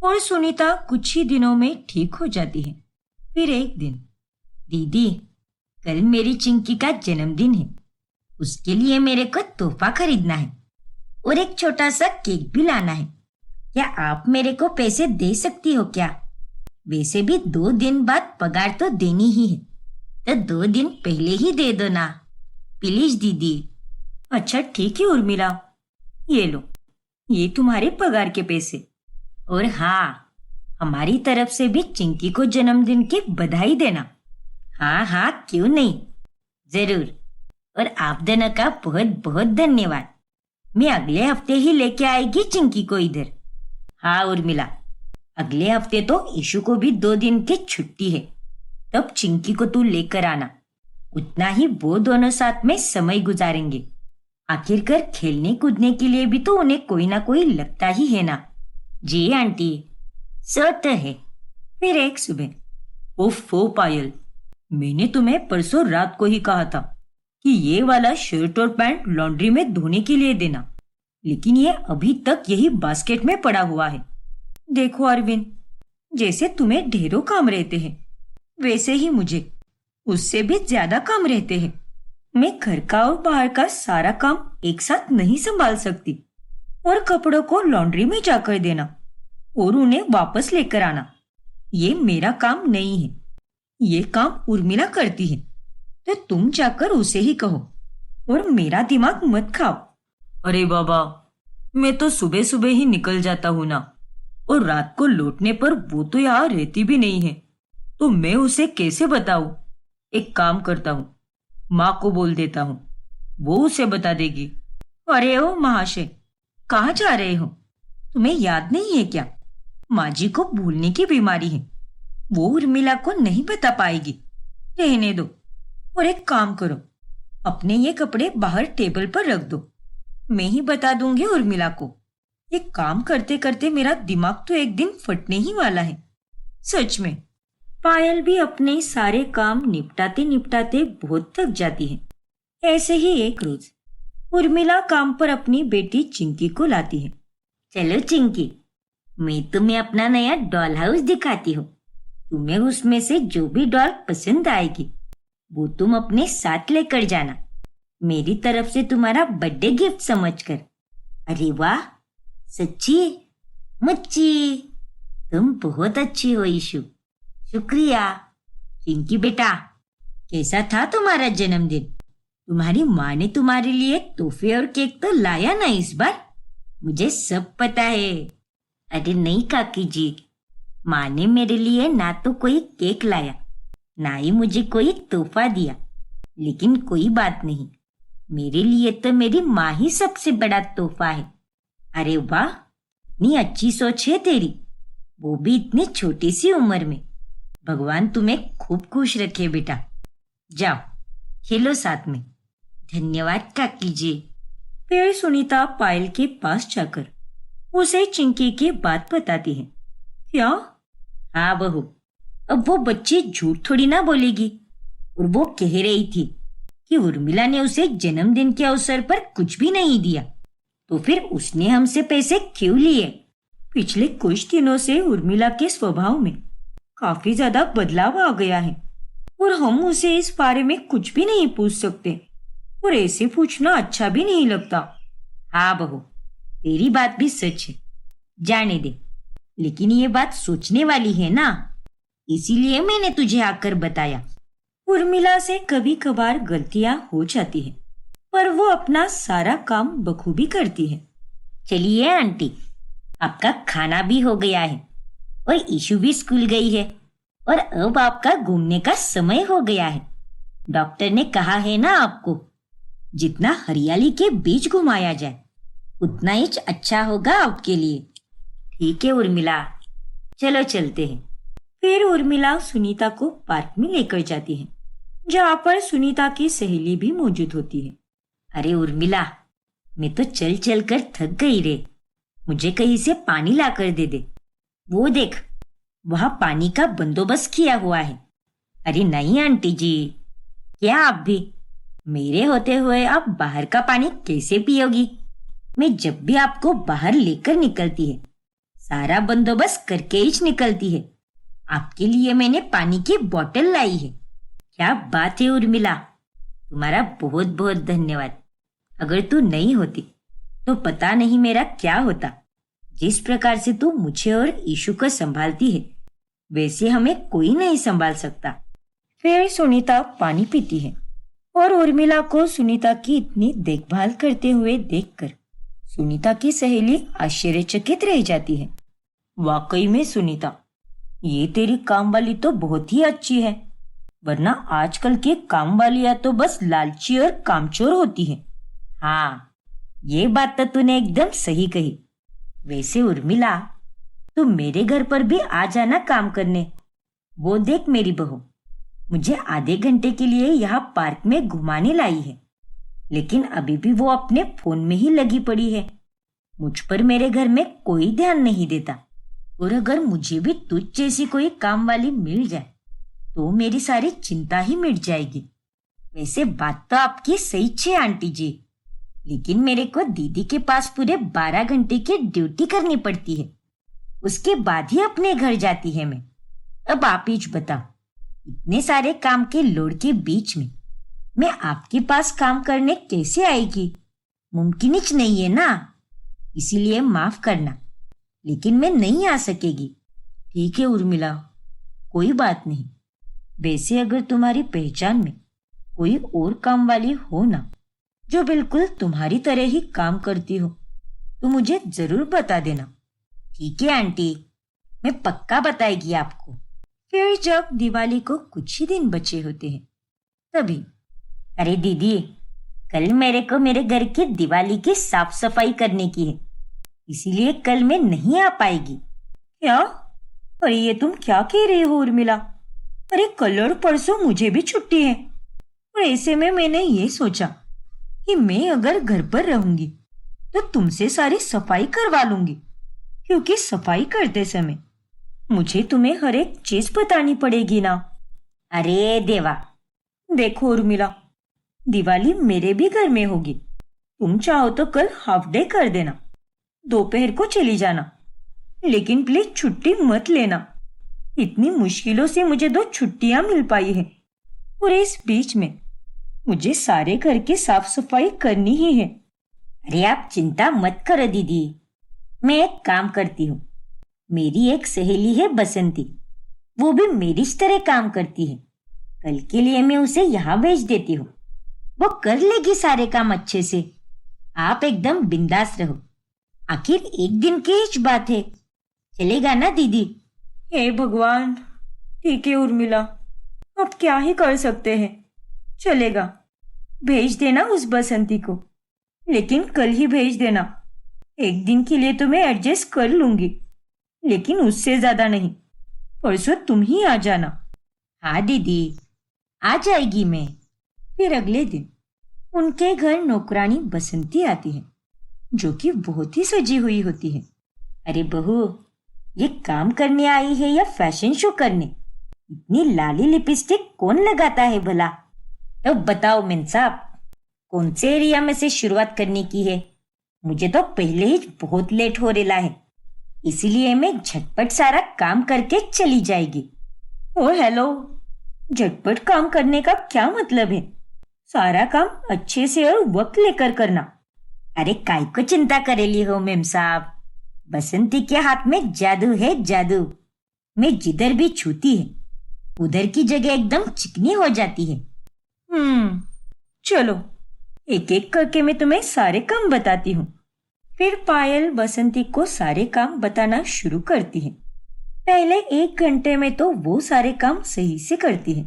और सुनीता कुछ ही दिनों में ठीक हो जाती है। फिर एक दिन, दीदी कल मेरी चिंकी का जन्मदिन है, उसके लिए मेरे को तोहफा खरीदना है और एक छोटा सा केक भी लाना है। क्या आप मेरे को पैसे दे सकती हो क्या? वैसे भी 2 दिन बाद पगार तो देनी ही है, तो 2 दिन पहले ही दे दो ना प्लीज दीदी। अच्छा ठीक है उर्मिला, ये लो, ये तुम्हारे पगार के पैसे। और हाँ, हमारी तरफ से भी चिंकी को जन्मदिन की बधाई देना। हाँ हाँ, क्यों नहीं, जरूर। और आप दोनों का बहुत बहुत धन्यवाद। मैं अगले हफ्ते ही लेके आएगी चिंकी को इधर। हाँ उर्मिला, अगले हफ्ते तो ईशु को भी 2 दिन की छुट्टी है, तब चिंकी को तू लेकर आना। उतना ही वो दोनों साथ में समय गुजारेंगे। आखिरकार खेलने कूदने के लिए भी तो उन्हें कोई ना कोई लगता ही है ना। जी आंटी, सो तो है। फिर एक सुबह, ओफो पायल, मैंने तुम्हें परसों रात को ही कहा था कि ये वाला शर्ट और पैंट लॉन्ड्री में धोने के लिए देना, लेकिन ये अभी तक यही बास्केट में पड़ा हुआ है। देखो अरविंद, जैसे तुम्हें ढेरों काम रहते हैं, वैसे ही मुझे उससे भी ज्यादा काम रहते हैं। मैं घर का और बाहर का सारा काम एक साथ नहीं संभाल सकती। और कपड़ों को लॉन्ड्री में जाकर देना और उन्हें वापस लेकर आना, ये मेरा काम नहीं है। ये काम उर्मिला करती है, तो तुम जाकर उसे ही कहो और मेरा दिमाग मत खाओ। अरे बाबा, मैं तो सुबह सुबह ही निकल जाता हूँ ना, और रात को लौटने पर वो तो यहाँ रहती भी नहीं है, तो मैं उसे कैसे बताऊं? एक काम करता हूँ, माँ को बोल देता हूँ, वो उसे बता देगी। अरे ओ महाशय, कहाँ जा रहे हो? तुम्हें याद नहीं है क्या? माँ जी को भूलने की बीमारी है, वो उर्मिला को नहीं बता पाएगी। रहने दो और एक काम करो, अपने ये कपड़े बाहर टेबल पर रख दो, मैं ही बता दूंगी उर्मिला को। ये काम करते करते मेरा दिमाग तो एक दिन फटने ही वाला है, सच में। पायल भी अपने सारे काम निपटाते निपटाते बहुत थक जाती है। ऐसे ही एक रोज उर्मिला काम पर अपनी बेटी चिंकी को लाती है। चलो चिंकी, मैं तुम्हें अपना नया डॉल हाउस दिखाती हूँ। तुम्हें उसमें से जो भी डॉल पसंद आएगी वो तुम अपने साथ लेकर जाना, मेरी तरफ से तुम्हारा बर्थडे गिफ्ट समझकर। अरे वाह, सच्ची? मुच्ची, तुम बहुत अच्छी हो ईशु। शुक्रिया। चिंकी बेटा, कैसा था तुम्हारा जन्मदिन? तुम्हारी माँ ने तुम्हारे लिए तोहफे और केक तो लाया ना इस बार? मुझे सब पता है। अरे नहीं काकी जी, माँ ने मेरे लिए ना तो कोई केक लाया, ना ही मुझे कोई तोहफा दिया, लेकिन कोई बात नहीं, मेरे लिए तो मेरी माँ ही सबसे बड़ा तोहफा है। अरे वाह, इतनी अच्छी सोच है तेरी, वो भी इतनी छोटी सी उम्र में। भगवान तुम्हें खूब खुश रखे बेटा। जाओ खेलो साथ में। धन्यवाद काकी जी। फिर सुनीता पायल के पास जाकर उसे चिंकी की बात बताती है। क्या? हाँ बहू, अब वो बच्ची झूठ थोड़ी ना बोलेगी। और वो कह रही थी कि उर्मिला ने उसे जन्मदिन के अवसर पर कुछ भी नहीं दिया, तो फिर उसने हमसे पैसे क्यों लिए? पिछले कुछ दिनों से उर्मिला के स्वभाव में काफी ज्यादा बदलाव आ गया है और हम उसे इस बारे में कुछ भी नहीं पूछ सकते, और ऐसे पूछना अच्छा भी नहीं लगता। हाँ बहू, तेरी बात भी सच है, जाने दे। लेकिन ये बात सोचने वाली है ना, इसीलिए मैंने तुझे आकर बताया। उर्मिला से कभी कभार गलतियां हो जाती हैं, पर वो अपना सारा काम बखूबी करती है। चलिए आंटी, आपका खाना भी हो गया है और ईशु भी स्कूल गई है, और अब आपका घूमने का समय हो गया है। डॉक्टर ने कहा है ना आपको, जितना हरियाली के बीच घुमाया जाए उतना ही अच्छा होगा आपके लिए। ठीक है उर्मिला, चलो चलते हैं। फिर उर्मिला सुनीता को पार्क में लेकर जाती है, जहाँ पर सुनीता की सहेली भी मौजूद होती है। अरे उर्मिला, मैं तो चल चल कर थक गई रे, मुझे कहीं से पानी ला कर दे दे। वो देख, वहां पानी का बंदोबस्त किया हुआ है। अरे नहीं आंटी जी, क्या आप भी? मेरे होते हुए आप बाहर का पानी कैसे पियोगी? मैं जब भी आपको बाहर लेकर निकलती है, सारा बंदोबस्त करके ही निकलती है। आपके लिए मैंने पानी की बोतल लाई है। क्या बात है उर्मिला, तुम्हारा बहुत बहुत धन्यवाद। अगर तू नहीं होती तो पता नहीं मेरा क्या होता। जिस प्रकार से तू मुझे और ईशु को संभालती है, वैसे हमें कोई नहीं संभाल सकता। फिर सुनीता पानी पीती है और उर्मिला को सुनीता की इतनी देखभाल करते हुए देखकर सुनीता की सहेली आश्चर्यचकित रह जाती है। वाकई में सुनीता, ये तेरी काम वाली तो बहुत ही अच्छी है। वरना आजकल के काम वालियां तो बस लालची और कामचोर होती है। हाँ, ये बात तो तूने एकदम सही कही। वैसे उर्मिला, तू मेरे घर पर भी आ जाना काम करने। वो देख मेरी बहू मुझे आधे घंटे के लिए यहाँ पार्क में घुमाने लाई है, लेकिन अभी भी वो अपने फोन में ही लगी पड़ी है। मुझ पर मेरे घर में कोई ध्यान नहीं देता। और अगर मुझे भी तुझ जैसी कोई काम वाली मिल जाए तो मेरी सारी चिंता ही मिट जाएगी। वैसे बात तो आपकी सही है आंटी जी, लेकिन मेरे को दीदी के पास पूरे 12 घंटे की ड्यूटी करनी पड़ती है। उसके बाद ही अपने घर जाती है मैं। अब आप ही बताओ, इतने सारे काम के लोड के बीच में मैं आपके पास काम करने कैसे आएगी? मुमकिन ही नहीं है ना। इसीलिए माफ करना, लेकिन मैं नहीं आ सकेगी। ठीक है उर्मिला, कोई बात नहीं। वैसे अगर तुम्हारी पहचान में कोई और काम वाली हो ना, जो बिल्कुल तुम्हारी तरह ही काम करती हो, तो मुझे जरूर बता देना। ठीक है आंटी, मैं पक्का बताएगी आपको। फिर जब दिवाली को कुछ ही दिन बचे होते हैं तभी, अरे दीदी, कल मेरे को मेरे घर की दिवाली की साफ सफाई करने की है, इसीलिए कल मैं नहीं आ पाएगी। क्या? अरे ये तुम क्या कह रही हो उर्मिला? अरे कल और परसों मुझे भी छुट्टी है। और ऐसे में मैंने ये सोचा कि मैं अगर घर पर रहूंगी तो तुमसे सारी सफाई करवा लूंगी, क्योंकि सफाई करते समय मुझे तुम्हें हर एक चीज बतानी पड़ेगी ना। अरे देवा, देखो उर्मिला, दिवाली मेरे भी घर में होगी। तुम चाहो तो कल हाफ डे कर देना, दोपहर को चली जाना, लेकिन प्लीज छुट्टी मत लेना। इतनी मुश्किलों से मुझे 2 छुट्टियां मिल पाई है, और इस बीच में मुझे सारे घर की साफ सफाई करनी ही है। अरे आप चिंता मत करो दीदी, मैं एक काम करती हूँ। मेरी एक सहेली है बसंती, वो भी मेरी तरह काम करती है। कल के लिए मैं उसे यहाँ भेज देती हूँ, वो कर लेगी सारे काम अच्छे से। आप एकदम बिंदास रहो, आखिर एक दिन की ही बात है। चलेगा ना दीदी? हे भगवान, ठीक है उर्मिला, अब क्या ही कर सकते हैं। चलेगा, भेज देना उस बसंती को, लेकिन कल ही भेज देना। एक दिन के लिए तो मैं एडजस्ट कर लूंगी, लेकिन उससे ज्यादा नहीं। परसों तुम ही आ जाना। हाँ दीदी, आ जाएगी मैं। फिर अगले दिन उनके घर नौकरानी बसंती आती है, जो कि बहुत ही सजी हुई होती है। अरे बहू, ये काम करने आई है या फैशन शो करने? इतनी लाली लिपस्टिक कौन लगाता है भला? तो बताओ मेम साहब, कौन से एरिया में से शुरुआत करने की है? मुझे तो पहले ही बहुत लेट हो रहा है, इसीलिए मैं झटपट सारा काम करके चली जाएगी। ओ हेलो, झटपट काम करने का क्या मतलब है? सारा काम अच्छे से और वक्त लेकर करना। अरे काय को चिंता करेली हो मेम साहब, बसंती के हाथ में जादू है, जादू। मैं जिधर भी छूती है उधर की जगह एकदम चिकनी हो जाती है। चलो एक एक करके मैं तुम्हें सारे काम बताती हूँ। फिर पायल बसंती को सारे काम बताना शुरू करती है। पहले 1 घंटे में तो वो सारे काम सही से करती है,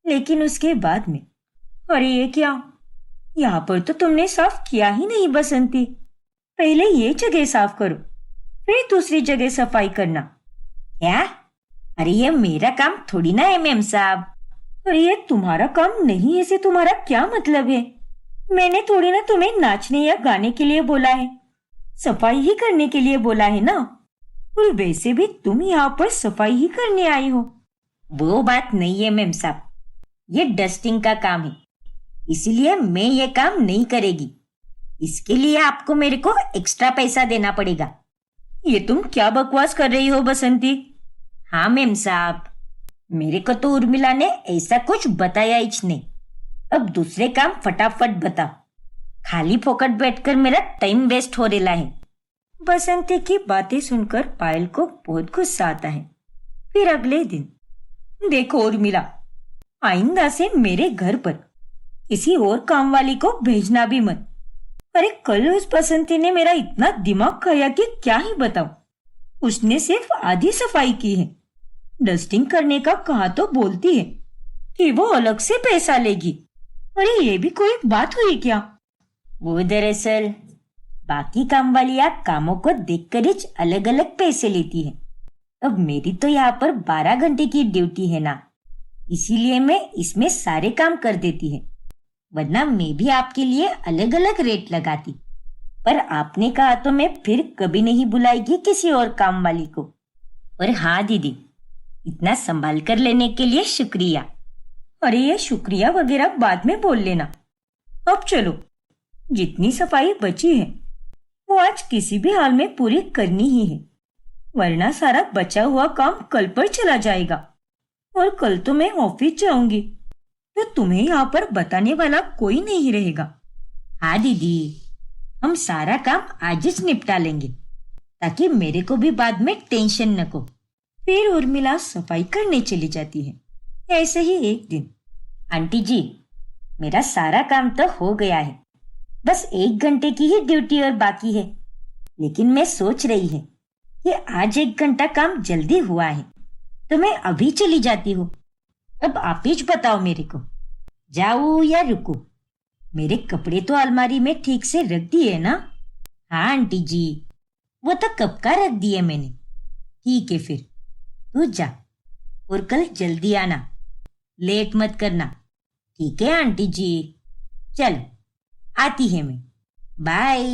लेकिन उसके बाद में, अरे ये क्या, यहाँ पर तो तुमने साफ किया ही नहीं बसंती। पहले ये जगह साफ करो, फिर दूसरी जगह सफाई करना। क्या? अरे ये मेरा काम थोड़ी ना है मेम साहब। अरे ये तुम्हारा काम नहीं है से तुम्हारा क्या मतलब है? मैंने थोड़ी ना तुम्हें नाचने या गाने के लिए बोला है, सफाई ही करने के लिए बोला है ना। और वैसे भी तुम यहाँ पर सफाई ही करने आई हो। वो बात नहीं है मेम साहब, ये डस्टिंग का काम है, इसीलिए मैं ये काम नहीं करेगी। इसके लिए आपको मेरे को एक्स्ट्रा पैसा देना पड़ेगा। ये तुम क्या बकवास कर रही हो बसंती? हाँ मेम साहब, मेरे को तो उर्मिला ने ऐसा कुछ बताया ही नहीं। अब दूसरे काम फटाफट बता, खाली फोकट बैठकर मेरा टाइम वेस्ट हो रहा है। बसंती की बातें सुनकर पायल को बहुत गुस्सा आता है। फिर अगले दिन, देखो उर्मिला, आइंदा से मेरे घर पर किसी और काम वाली को भेजना भी मत। अरे कल उस बसंती ने मेरा इतना दिमाग खाया कि क्या ही बताऊं। उसने सिर्फ आधी सफाई की है, डस्टिंग करने का कहा तो बोलती है कि वो अलग से पैसा लेगी। अरे ये भी कोई बात हुई क्या? वो दरअसल बाकी काम वाली आप कामों को देखकर ही अलग अलग पैसे लेती है। अब मेरी तो यहाँ पर 12 घंटे की ड्यूटी है ना, इसीलिए मैं इसमें सारे काम कर देती है, वरना मैं भी आपके लिए अलग अलग रेट लगाती। पर आपने कहा तो मैं फिर कभी नहीं बुलाएगी किसी और काम वाली को। और हाँ दीदी, इतना संभाल कर लेने के लिए शुक्रिया। अरे ये शुक्रिया वगैरह बाद में बोल लेना। अब चलो, जितनी सफाई बची है वो आज किसी भी हाल में पूरी करनी ही है, वरना सारा बचा हुआ काम कल पर चला जाएगा। और कल तो मैं ऑफिस जाऊंगी, तो तुम्हें यहाँ पर बताने वाला कोई नहीं रहेगा। हाँ दीदी, हम सारा काम आज ही निपटा लेंगे, ताकि मेरे को भी बाद में टेंशन न हो। फिर उर्मिला सफाई करने चली जाती है। ऐसे ही एक दिन, आंटी जी, मेरा सारा काम तो हो गया है, बस 1 घंटे की ही ड्यूटी और बाकी है। लेकिन मैं सोच रही है कि आज 1 घंटा काम जल्दी हुआ है, तो मैं अभी चली जाती हूँ। अब आप ही बताओ मेरे को, जाऊँ या रुकूं? मेरे कपड़े तो अलमारी में ठीक से रख दिए ना? हाँ आंटी जी, वो तो कब का रख दिए मैंने। ठीक है, फिर तू जा और कल जल्दी आना, लेट मत करना। ठीक है आंटी जी, चल आती है मैं, बाय।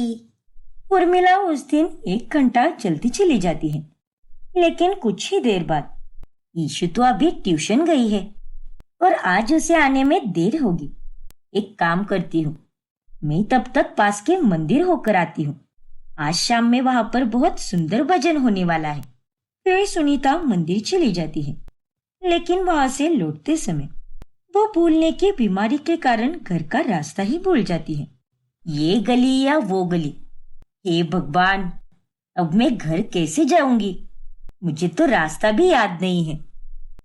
उर्मिला उस दिन 1 घंटा जल्दी चली जाती है। लेकिन कुछ ही देर बाद ईशु तो अभी ट्यूशन गई है और आज उसे आने में देर होगी। एक काम करती हूँ, मैं तब तक पास के मंदिर होकर आती हूँ। आज शाम में वहां पर बहुत सुंदर भजन होने वाला है। फिर सुनीता मंदिर चली जाती है, लेकिन वहां से लौटते समय वो भूलने की बीमारी के कारण घर का रास्ता ही भूल जाती है। ये गली या वो गली, हे भगवान, अब मैं घर कैसे जाऊंगी? मुझे तो रास्ता भी याद नहीं है।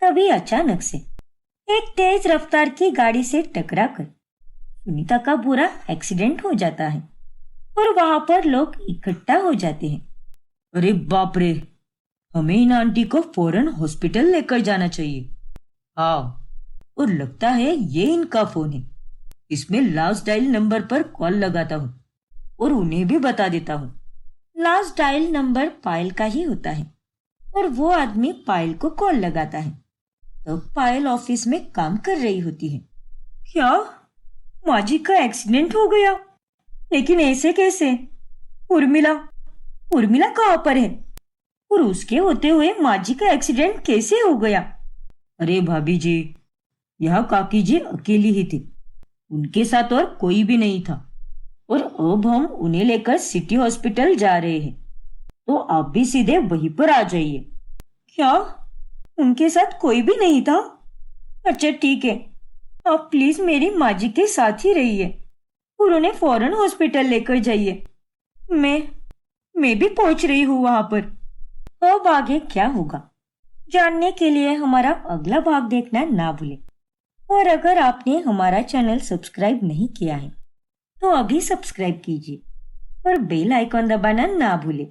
तभी अचानक से एक तेज रफ्तार की गाड़ी से टकराकर सुनीता का बुरा एक्सीडेंट हो जाता है और वहां पर लोग इकट्ठा हो जाते हैं। अरे बाप रे, हमें इन आंटी को फौरन हॉस्पिटल लेकर जाना चाहिए। हाँ, और लगता है ये इनका फोन है। इसमें लास्ट डायल नंबर पर कॉल लगाता हूँ और उन्हें भी बता देता हूँ। लास्ट डायल नंबर पायल का ही होता है और वो आदमी पायल को कॉल लगाता है। तो पायल ऑफिस में काम कर रही होती है। क्या माजी का एक्सीडेंट हो गया? लेकिन ऐसे कैसे? उर्मिला कहाँ पर है और उसके होते हुए माजी का एक्सीडेंट कैसे हो गया? अरे भाभी जी, यह काकी जी अकेली ही थी, उनके साथ और कोई भी नहीं था। और अब हम उन्हें लेकर सिटी हॉस्पिटल जा रहे हैं, तो आप भी सीधे वहीं पर आ जाइए। क्या उनके साथ कोई भी नहीं था? अच्छा ठीक है, आप प्लीज मेरी माजी के साथ ही रहिए और उन्हें फौरन हॉस्पिटल लेकर जाइए। मैं भी पहुंच रही हूँ वहां पर। अब आगे क्या होगा जानने के लिए हमारा अगला भाग देखना ना भूलें। और अगर आपने हमारा चैनल सब्सक्राइब नहीं किया है तो अभी सब्सक्राइब कीजिए और बेल आइकॉन दबाना ना भूलें।